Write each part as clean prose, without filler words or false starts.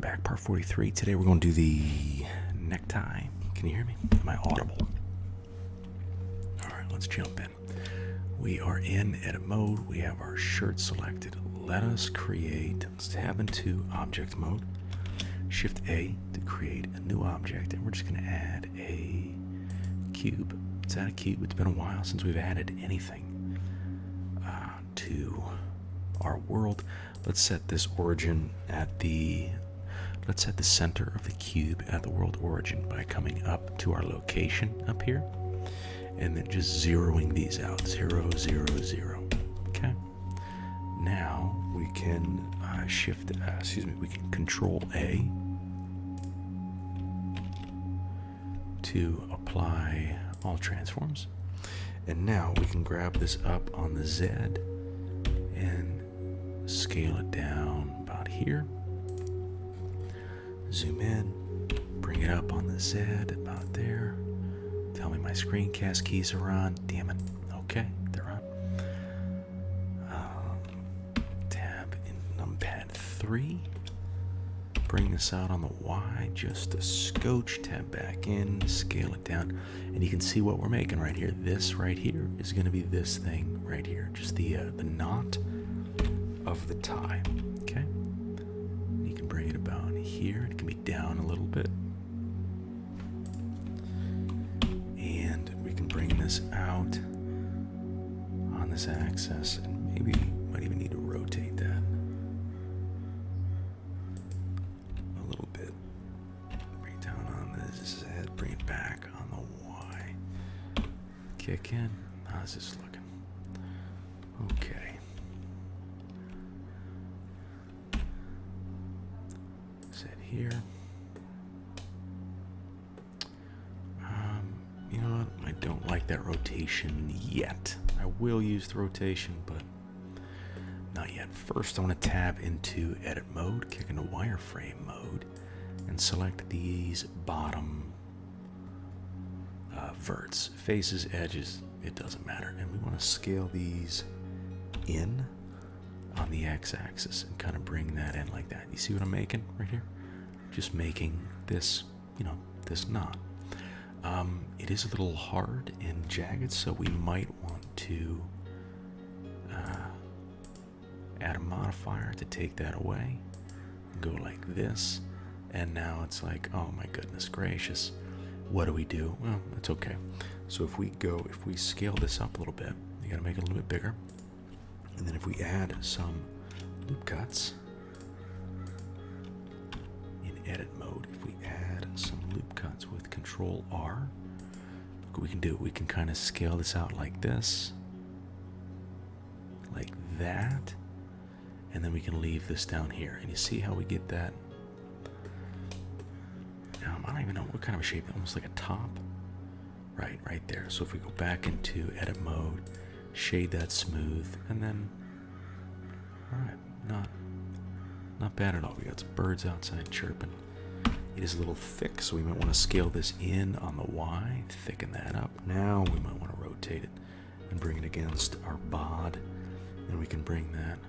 back, part 43. Today we're going to do the necktie. Can you hear me? Am I audible? Alright, let's jump in. We are in edit mode. We have our shirt selected. Let us create, let's tab into object mode. Shift A to create a new object, and we're just going to add a cube. Let's add a cube. It's been a while since we've added anything to our world. Let's set this origin at the, let's set the center of the cube at the world origin by coming up to our location up here, and then just zeroing these out, 0, 0, 0. Okay. Now we can we can Control A to apply all transforms, and now we can grab this up on the Z and scale it down about here. Zoom in, bring it up on the Z about there. Tell me my screencast keys are on. Damn it. Okay, they're on. Tab in numpad 3. Bring this out on the Y just a scotch. Tab back in, scale it down, and you can see what we're making right here. This right here is going to be this thing right here, just the knot of the tie. Okay, and you can bring it about here. It can be down a little bit, and we can bring this out on this axis, and maybe we might even need to rotate that a little bit. Bring it down on this Z, bring it back on the Y. Kick in. How's this looking? Okay. Here. You know what? I don't like that rotation yet. I will use the rotation, but not yet. First, I want to tab into edit mode, kick into wireframe mode, and select these bottom verts, faces, edges. It doesn't matter. And we want to scale these in on the x-axis and kind of bring that in like that. You see what I'm making right here? Just making this, this knot. It is a little hard and jagged, so we might want to add a modifier to take that away. Go like this, and now it's like, oh my goodness gracious, what do we do? Well, it's okay. So if we scale this up a little bit, you gotta make it a little bit bigger, and then if we add some loop cuts, edit mode, if we add some loop cuts with Control R, look what we can do. We can kind of scale this out like this, like that, and then we can leave this down here. And you see how we get that? I don't even know what kind of a shape, almost like a top. Right there. So if we go back into edit mode, shade that smooth, and then, all right, not bad at all. We got some birds outside chirping. It is a little thick, so we might want to scale this in on the Y, thicken that up. Now we might want to rotate it and bring it against our bod, and we can bring that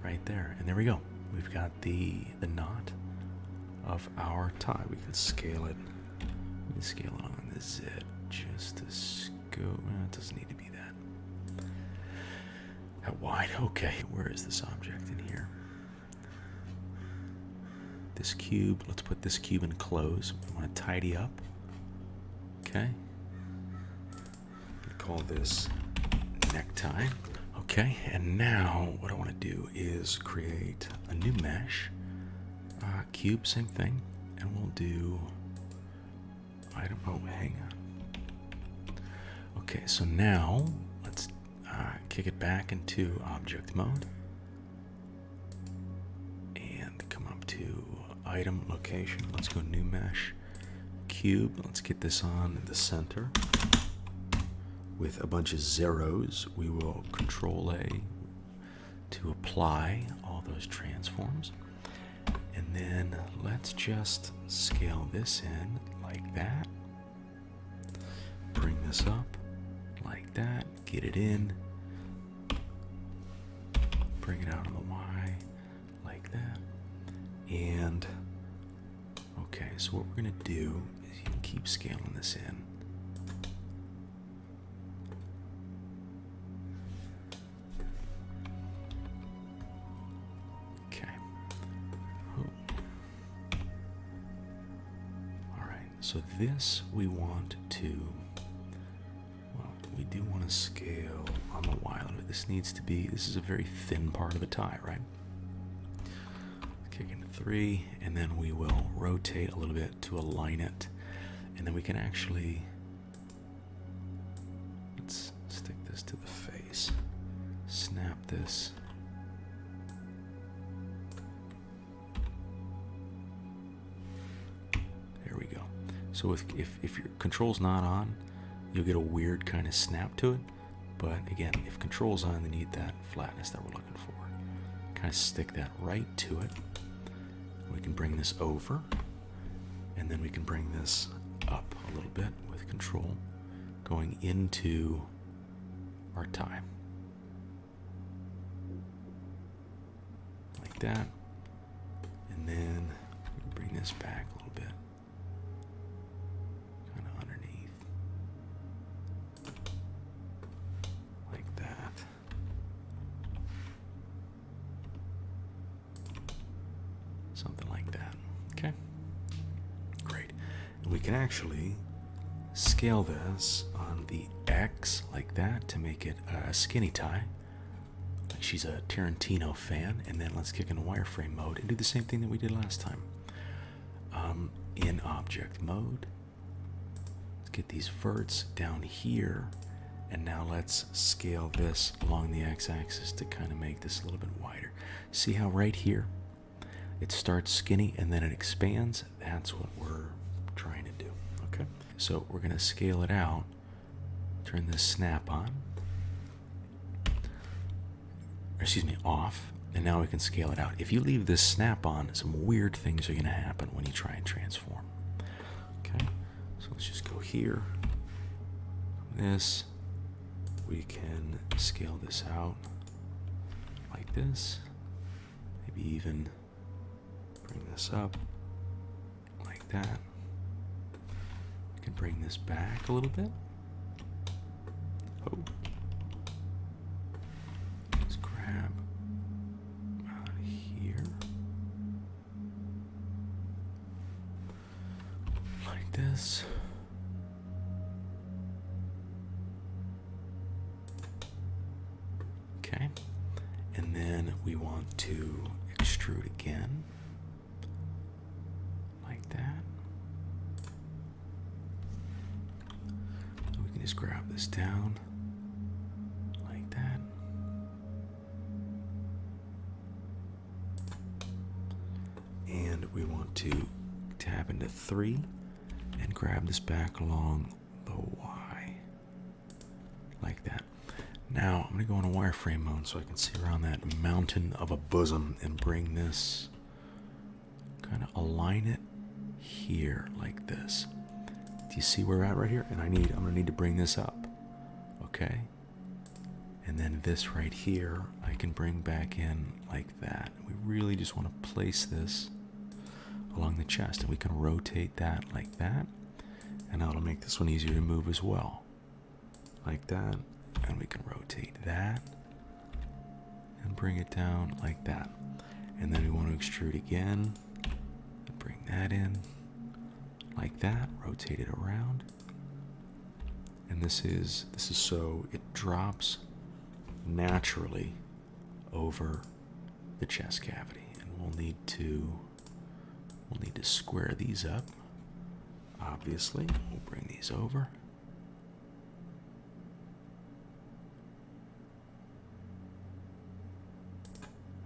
right there. And there we go. We've got the knot of our tie. We can scale it. We can scale it on the Z just to scope. It doesn't need to be that wide. Okay, where is this object in here? This cube, let's put this cube in close. We want to tidy up. Okay. We call this necktie. Okay, and now what I want to do is create a new mesh. Cube, same thing. And we'll do item. Oh, hang on. Okay, so now let's kick it back into object mode. To item location, let's go new mesh, cube, let's get this on the center with a bunch of zeros. We will Control A to apply all those transforms, and then let's just scale this in like that, bring this up like that, get it in, bring it out on the Y like that, and Okay, so what we're going to do is you can keep scaling this in. Okay. All right, so this we want to, well, we do want to scale on the Y limit. This needs to be, this is a very thin part of the tie, right? Kick into 3, and then we will rotate a little bit to align it, and then we can actually, let's stick this to the face, snap this, there we go. So if your control's not on, you'll get a weird kind of snap to it, but again, if control's on, then you need that flatness that we're looking for. Kind of stick that right to it. We can bring this over, and then we can bring this up a little bit with control, going into our tie. Like that. And then we can bring this back a little bit, kind of underneath. Like that. Something like that. Okay. Great. And we can actually scale this on the X like that to make it a skinny tie. Like she's a Tarantino fan. And then let's kick into wireframe mode and do the same thing that we did last time. In object mode, let's get these verts down here. And now let's scale this along the X-axis to kind of make this a little bit wider. See how right here it starts skinny and then it expands? That's what we're trying to do, okay? So we're gonna scale it out, turn this snap on, or excuse me, off, and now we can scale it out. If you leave this snap on, some weird things are gonna happen when you try and transform. Okay, so let's just go here. This, we can scale this out like this, maybe even bring this up like that. We can bring this back a little bit. Oh. Let's grab out of here. Like this. Okay. And then we want to extrude again. That. So we can just grab this down like that. And we want to tab into 3 and grab this back along the Y like that. Now I'm going to go into wireframe mode so I can see around that mountain of a bosom and bring this, kind of align it here like this. Do you see where we're at right here? And I'm gonna need to bring this up. Okay. And then this right here I can bring back in like that. We really just want to place this along the chest, and we can rotate that like that, and that'll make this one easier to move as well. Like that. And we can rotate that and bring it down like that. And then we want to extrude again. Bring that in like that, rotate it around, and this is so it drops naturally over the chest cavity. And we'll need to square these up. Obviously, we'll bring these over.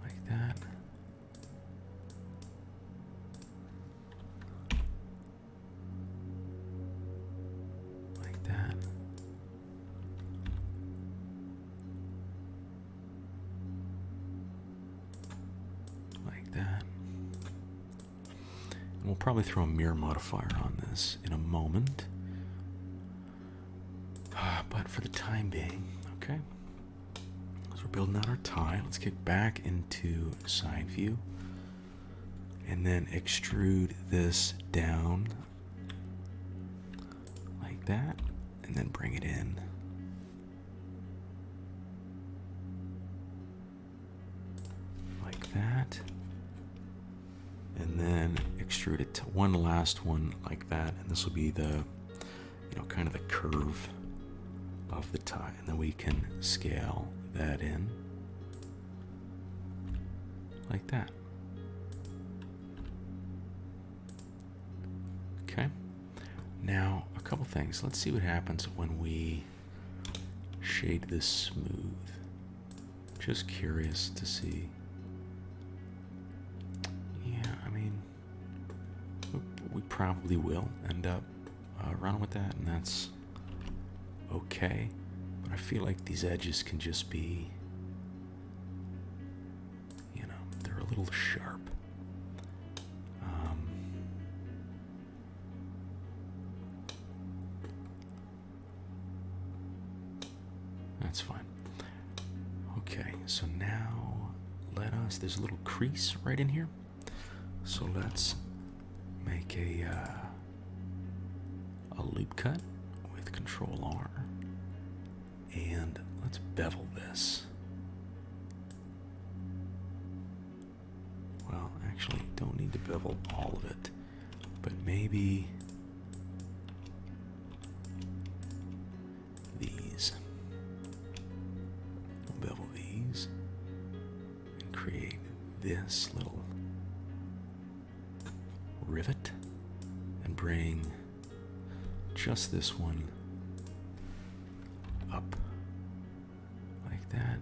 Like that. We'll probably throw a mirror modifier on this in a moment. But for the time being, okay. As we're building out our tie, let's kick back into side view. and then extrude this down like that, and then bring it in. Like that. And then extrude it to one last one like that, and this will be the, kind of the curve of the tie, and then we can scale that in like that. Okay. Now, a couple things. Let's see what happens when we shade this smooth. Just curious to see. Yeah, I mean, we probably will end up running with that, and that's okay. But I feel like these edges can just be, they're a little sharp. That's fine. Okay, so now there's a little crease right in here. So let's make a loop cut with Control R, and let's bevel this. Well, actually, don't need to bevel all of it, but maybe these. We'll bevel these and create this little rivet and bring just this one up like that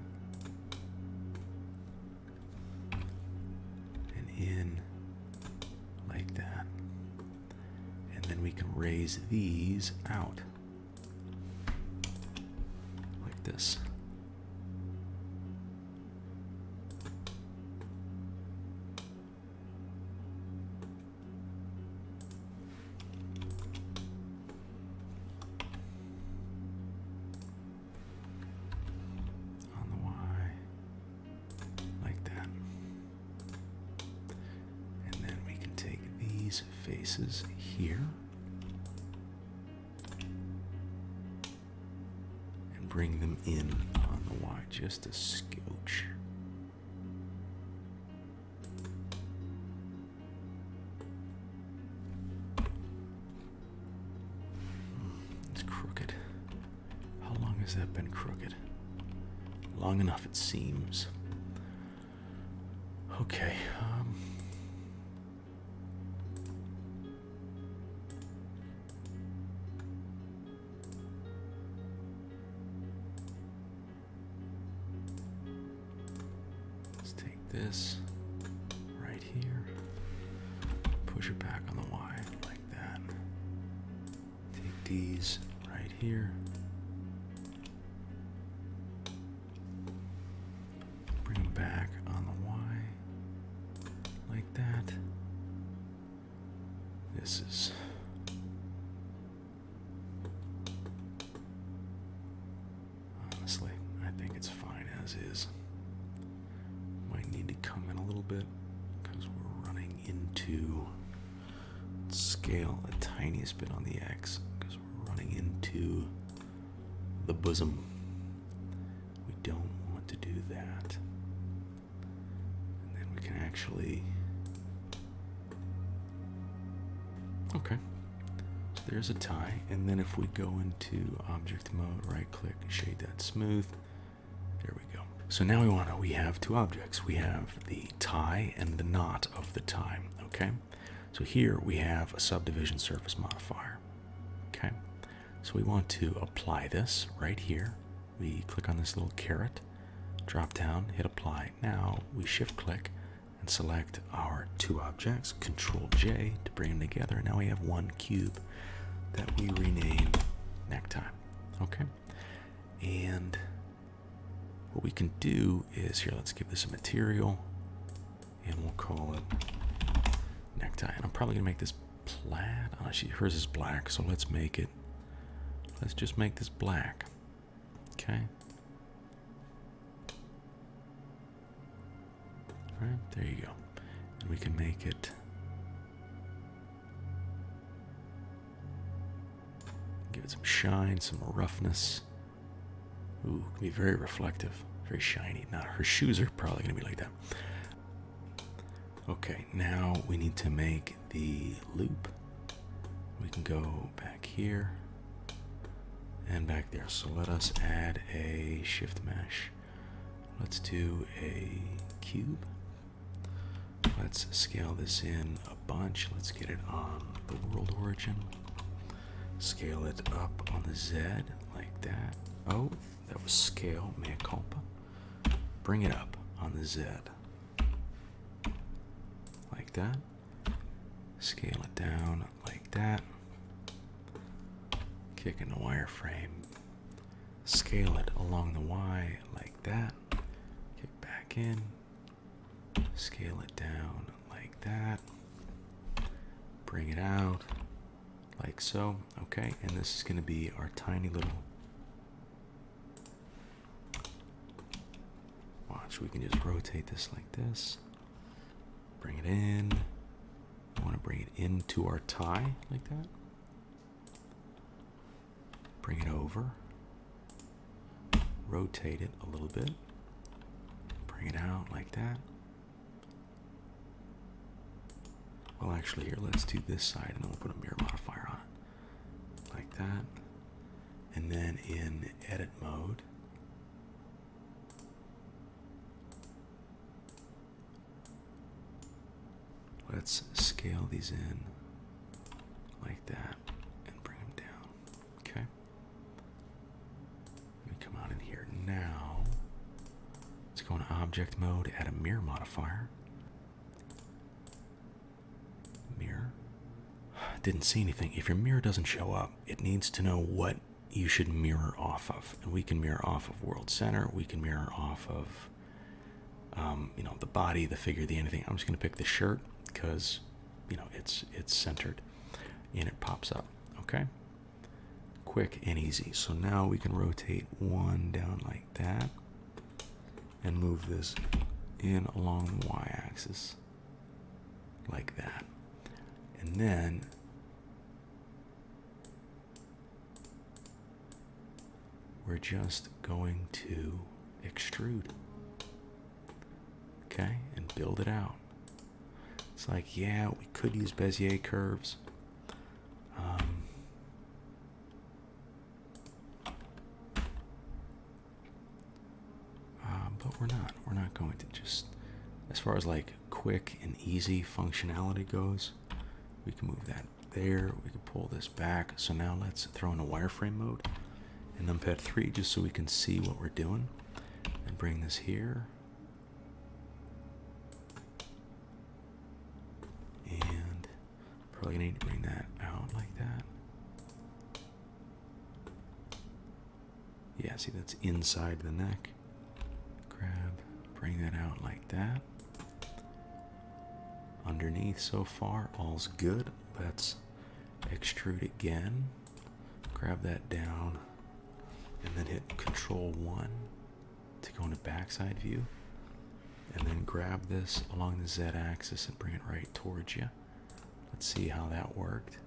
and in like that, and then we can raise these out like this. Faces here and bring them in on the Y just a scooch. It's crooked. How long has that been crooked? Long enough, it seems. Okay, this right here, push it back on the Y like that. Take these right here, bring them back on the Y like that. This is honestly, I think it's fine as is. Need to come in a little bit because we're running into scale the tiniest bit on the X because we're running into the bosom. We don't want to do that. And then we can actually, okay, so there's a tie, and then if we go into object mode, right click, shade that smooth, there we go. So now we have two objects. We have the tie and the knot of the tie, okay? So here we have a subdivision surface modifier, okay? So we want to apply this right here. We click on this little caret, drop down, hit apply. Now we shift click and select our two objects, Control J to bring them together. Now we have one cube that we rename necktie, okay? And what we can do is, here, let's give this a material, and we'll call it necktie. And I'm probably gonna make this plaid. Oh, hers is black, so let's just make this black, okay? All right, there you go. And we can make it give it some shine, some roughness. Ooh, it can be very reflective, very shiny. Now, her shoes are probably going to be like that. Okay, now we need to make the loop. We can go back here and back there. So let us add a shift mesh. Let's do a cube. Let's scale this in a bunch. Let's get it on the world origin. Scale it up on the Z like that. Oh, that was scale, mea culpa. Bring it up on the Z. Like that. Scale it down like that. Kick in the wireframe. Scale it along the Y like that. Kick back in. Scale it down like that. Bring it out like so. Okay, and this is going to be our tiny little. Watch, we can just rotate this like this. Bring it in. I want to bring it into our tie like that. Bring it over. Rotate it a little bit. Bring it out like that. Well, actually, here, let's do this side, and then we'll put a mirror modifier on it. Like that. And then in edit mode, let's scale these in like that and bring them down. Okay. Let me come out in here now. Let's go into object mode, add a mirror modifier. Mirror. Didn't see anything. If your mirror doesn't show up, it needs to know what you should mirror off of. And we can mirror off of world center. We can mirror off of, the body, the figure, the anything. I'm just going to pick the shirt because, it's centered and it pops up. Okay. Quick and easy. So now we can rotate one down like that and move this in along the y-axis like that. And then we're just going to extrude, okay, and build it out. It's like, yeah, we could use Bezier curves. But we're not going to. Just as far as like quick and easy functionality goes, we can move that there. We can pull this back. So now let's throw in a wireframe mode and numpad 3 just so we can see what we're doing. And bring this here. And probably need to bring that out like that. Yeah, see, that's inside the neck. Grab, bring that out like that. Underneath so far, all's good. Let's extrude again. Grab that down and then hit Control 1 to go into backside view. And then grab this along the Z axis and bring it right towards you. Let's see how that worked.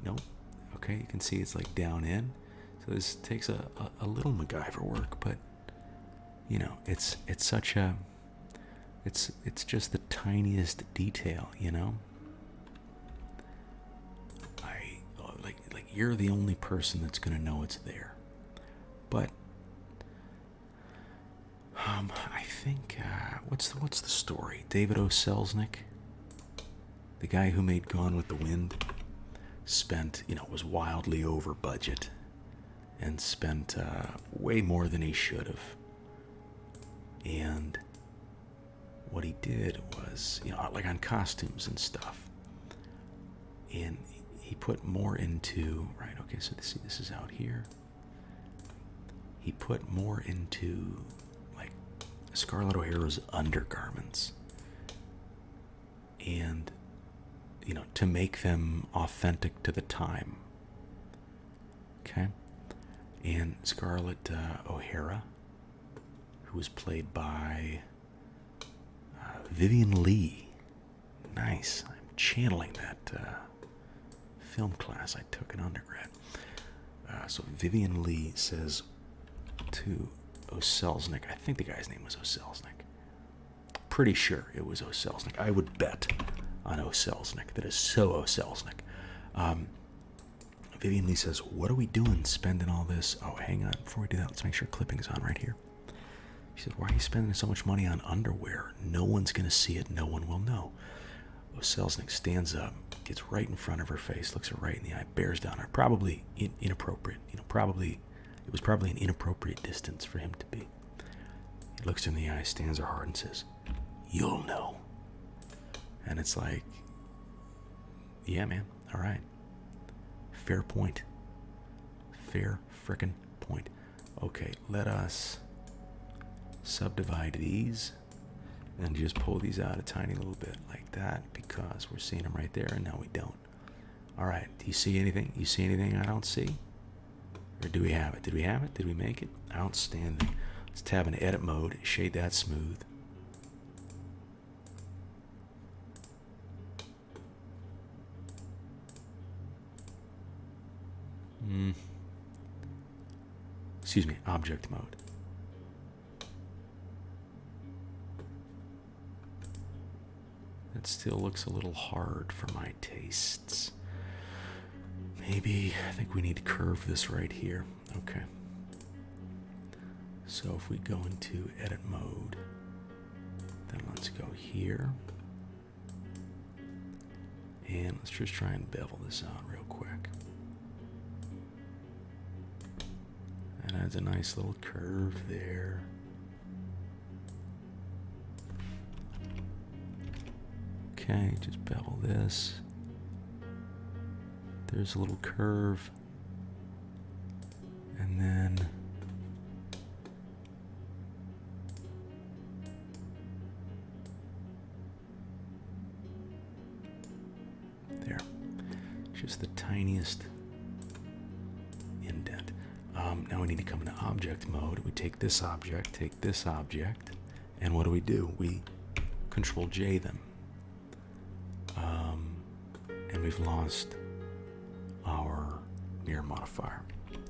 Nope. Okay, you can see it's like down in. So this takes a little MacGyver work, but it's such a it's just the tiniest detail, like you're the only person that's gonna know it's there. But I think what's the story? David O. Selznick, the guy who made Gone with the Wind, spent was wildly over budget and spent way more than he should have. And what he did was, like on costumes and stuff, and he put more into, right, okay, so this is out here. He put more into, like, Scarlett O'Hara's undergarments. And, to make them authentic to the time. Okay? And Scarlett O'Hara, who was played by Vivian Lee. Nice. I'm channeling that film class I took in undergrad. So Vivian Lee says to Oselznick, I think the guy's name was Oselznick. Pretty sure it was Oselznick. I would bet on Oselznick. That is so Oselznick. Vivian Lee says, what are we doing spending all this? Oh, hang on. Before we do that, let's make sure clipping's on right here. She said, why are you spending so much money on underwear? No one's going to see it. No one will know. Oselznick stands up, gets right in front of her face, looks her right in the eye, bears down her. Probably inappropriate. It was probably an inappropriate distance for him to be. He looks her in the eye, stands her hard, and says, you'll know. And it's like, yeah, man. All right. Fair point. Fair frickin' point. Okay, let us subdivide these and just pull these out a tiny little bit like that, because we're seeing them right there, and now we don't. All right, do you see anything? You see anything I don't see? Or do we have it? Did we have it? Did we make it? Outstanding. Let's tab into edit mode, shade that smooth. Excuse me, object mode. That still looks a little hard for my tastes. Maybe, I think we need to curve this right here. Okay. So if we go into edit mode, then let's go here. And let's just try and bevel this out real quick. That adds a nice little curve there. Okay, just bevel this. There's a little curve. And then there. Just the tiniest indent. Now we need to come into object mode. We take this object, and what do? We Control J them. And we've lost our mirror modifier.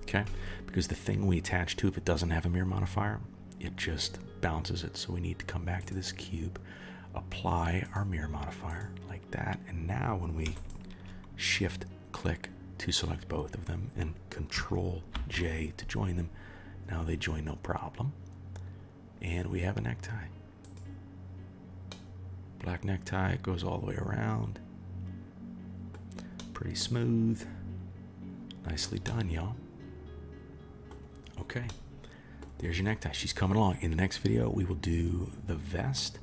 Okay? Because the thing we attach to, if it doesn't have a mirror modifier, it just bounces it. So we need to come back to this cube, apply our mirror modifier like that, and now when we shift click to select both of them and Control J to join them, now they join no problem. And we have a necktie. Black necktie, it goes all the way around. Pretty smooth. Nicely done, y'all. Okay, there's your necktie. She's coming along. In the next video, we will do the vest.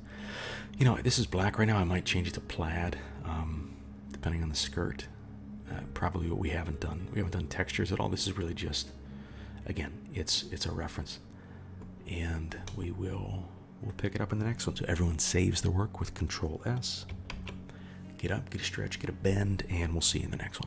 You know, this is black right now. I might change it to plaid, depending on the skirt. Probably what we haven't done. We haven't done textures at all. This is really just, again, it's a reference. And we'll pick it up in the next one. So everyone saves their work with Control S. Get up, get a stretch, get a bend, and we'll see you in the next one.